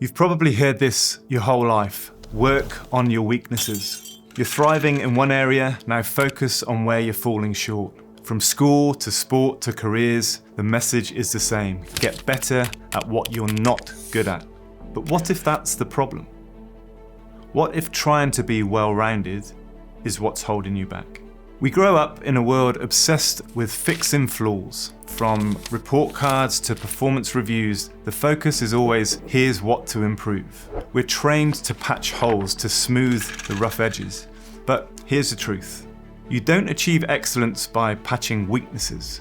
You've probably heard this your whole life. Work on your weaknesses. You're thriving in one area, now focus on where you're falling short. From school to sport to careers, the message is the same. Get better at what you're not good at. But what if that's the problem? What if trying to be well-rounded is what's holding you back? We grow up in a world obsessed with fixing flaws. From report cards to performance reviews, the focus is always, here's what to improve. We're trained to patch holes, to smooth the rough edges. But here's the truth. You don't achieve excellence by patching weaknesses.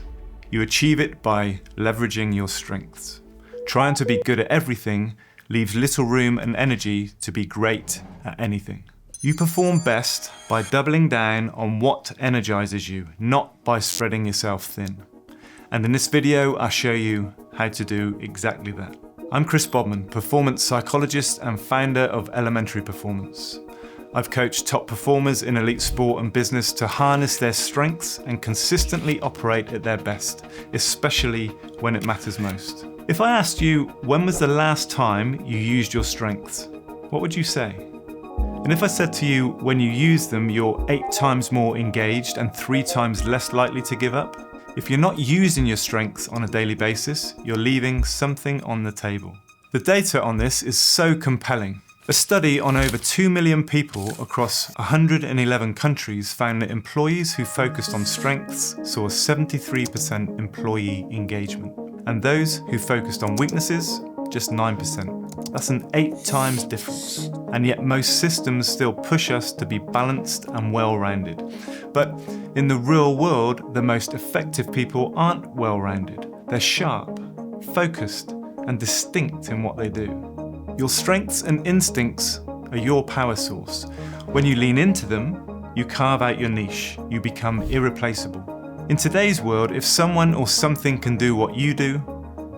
You achieve it by leveraging your strengths. Trying to be good at everything leaves little room and energy to be great at anything. You perform best by doubling down on what energizes you, not by spreading yourself thin. And in this video, I'll show you how to do exactly that. I'm Chris Bodman, performance psychologist and founder of Elementary Performance. I've coached top performers in elite sport and business to harness their strengths and consistently operate at their best, especially when it matters most. If I asked you, when was the last time you used your strengths? What would you say? And if I said to you, when you use them, you're 8 times more engaged and 3 times less likely to give up? If you're not using your strengths on a daily basis, you're leaving something on the table. The data on this is so compelling. A study on over 2 million people across 111 countries found that employees who focused on strengths saw 73% employee engagement. And those who focused on weaknesses, just 9%. That's an 8 times difference. And yet most systems still push us to be balanced and well-rounded. But in the real world, the most effective people aren't well-rounded. They're sharp, focused, and distinct in what they do. Your strengths and instincts are your power source. When you lean into them, you carve out your niche. You become irreplaceable. In today's world, if someone or something can do what you do,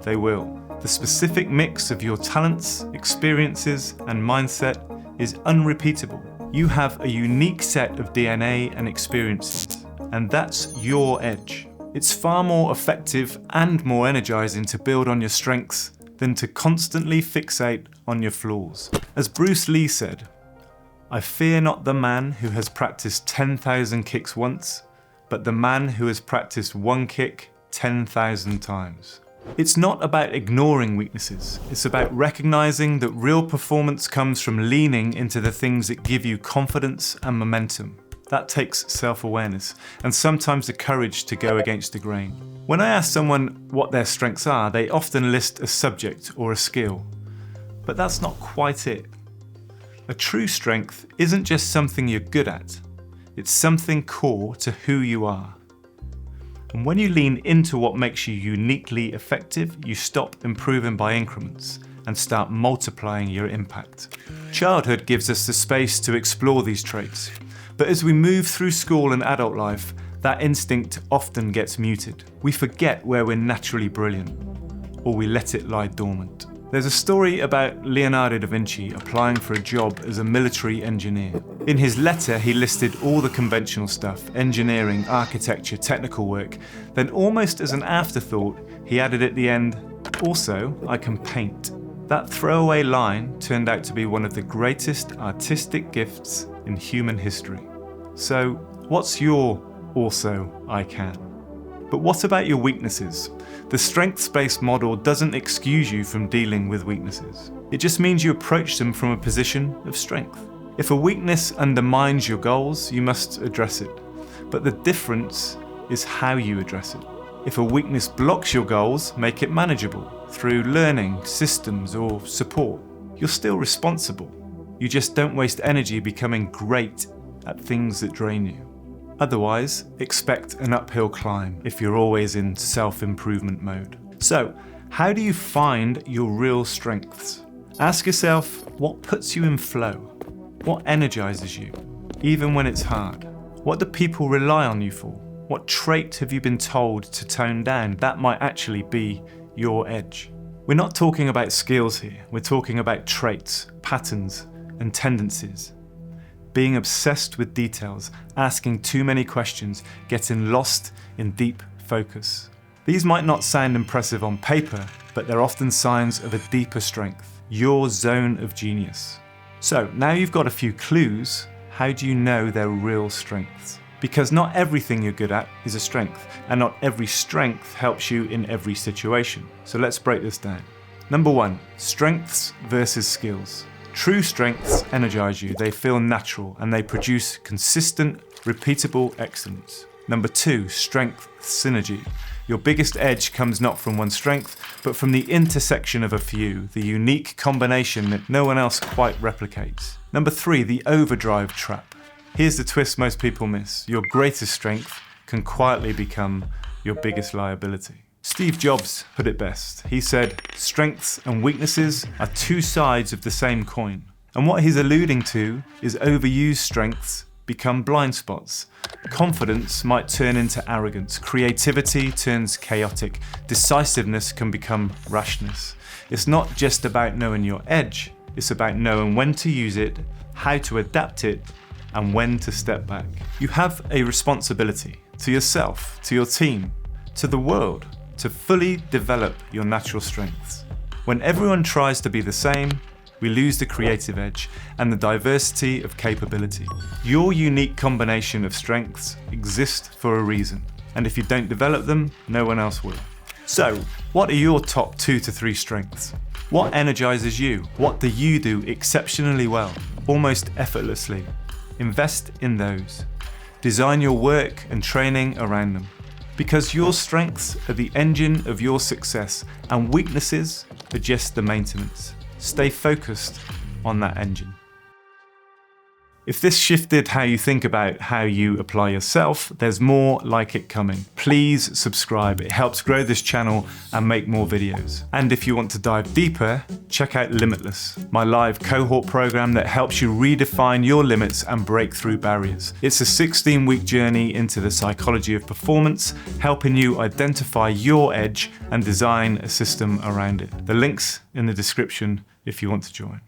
they will. The specific mix of your talents, experiences, and mindset is unrepeatable. You have a unique set of DNA and experiences, and that's your edge. It's far more effective and more energizing to build on your strengths than to constantly fixate on your flaws. As Bruce Lee said, "I fear not the man who has practiced 10,000 kicks once, but the man who has practiced one kick 10,000 times." It's not about ignoring weaknesses. It's about recognizing that real performance comes from leaning into the things that give you confidence and momentum. That takes self-awareness and sometimes the courage to go against the grain. When I ask someone what their strengths are, they often list a subject or a skill. But that's not quite it. A true strength isn't just something you're good at. It's something core to who you are. And when you lean into what makes you uniquely effective, you stop improving by increments and start multiplying your impact. Childhood gives us the space to explore these traits, but as we move through school and adult life, that instinct often gets muted. We forget where we're naturally brilliant, or we let it lie dormant. There's a story about Leonardo da Vinci applying for a job as a military engineer. In his letter, he listed all the conventional stuff, engineering, architecture, technical work. Then almost as an afterthought, he added at the end, "Also, I can paint." That throwaway line turned out to be one of the greatest artistic gifts in human history. So, what's your "also I can"? But what about your weaknesses? The strengths-based model doesn't excuse you from dealing with weaknesses. It just means you approach them from a position of strength. If a weakness undermines your goals, you must address it. But the difference is how you address it. If a weakness blocks your goals, make it manageable through learning, systems, or support. You're still responsible. You just don't waste energy becoming great at things that drain you. Otherwise, expect an uphill climb if you're always in self-improvement mode. So, how do you find your real strengths? Ask yourself, what puts you in flow? What energizes you, even when it's hard? What do people rely on you for? What trait have you been told to tone down? That might actually be your edge. We're not talking about skills here. We're talking about traits, patterns, and tendencies. Being obsessed with details, asking too many questions, getting lost in deep focus. These might not sound impressive on paper, but they're often signs of a deeper strength. your zone of genius. So now you've got a few clues, how do you know their real strengths? Because not everything you're good at is a strength, and not every strength helps you in every situation. So let's break this down. Number 1, strengths versus skills. True strengths energize you, they feel natural, and they produce consistent, repeatable excellence. Number 2, strength synergy. Your biggest edge comes not from one strength, but from the intersection of a few, the unique combination that no one else quite replicates. Number 3, the overdrive trap. Here's the twist most people miss. Your greatest strength can quietly become your biggest liability. Steve Jobs put it best. He said, strengths and weaknesses are two sides of the same coin. And what he's alluding to is overused strengths become blind spots. Confidence might turn into arrogance. Creativity turns chaotic. Decisiveness can become rashness. It's not just about knowing your edge. It's about knowing when to use it, how to adapt it, and when to step back. You have a responsibility to yourself, to your team, to the world, to fully develop your natural strengths. When everyone tries to be the same, we lose the creative edge and the diversity of capability. Your unique combination of strengths exists for a reason, and if you don't develop them, no one else will. So, what are your top 2 to 3 strengths? What energizes you? What do you do exceptionally well, almost effortlessly? Invest in those. Design your work and training around them. Because your strengths are the engine of your success, and weaknesses are just the maintenance. Stay focused on that engine. If this shifted how you think about how you apply yourself, there's more like it coming. Please subscribe, it helps grow this channel and make more videos. And if you want to dive deeper, check out Limitless, my live cohort program that helps you redefine your limits and break through barriers. It's a 16-week journey into the psychology of performance, helping you identify your edge and design a system around it. The link's in the description if you want to join.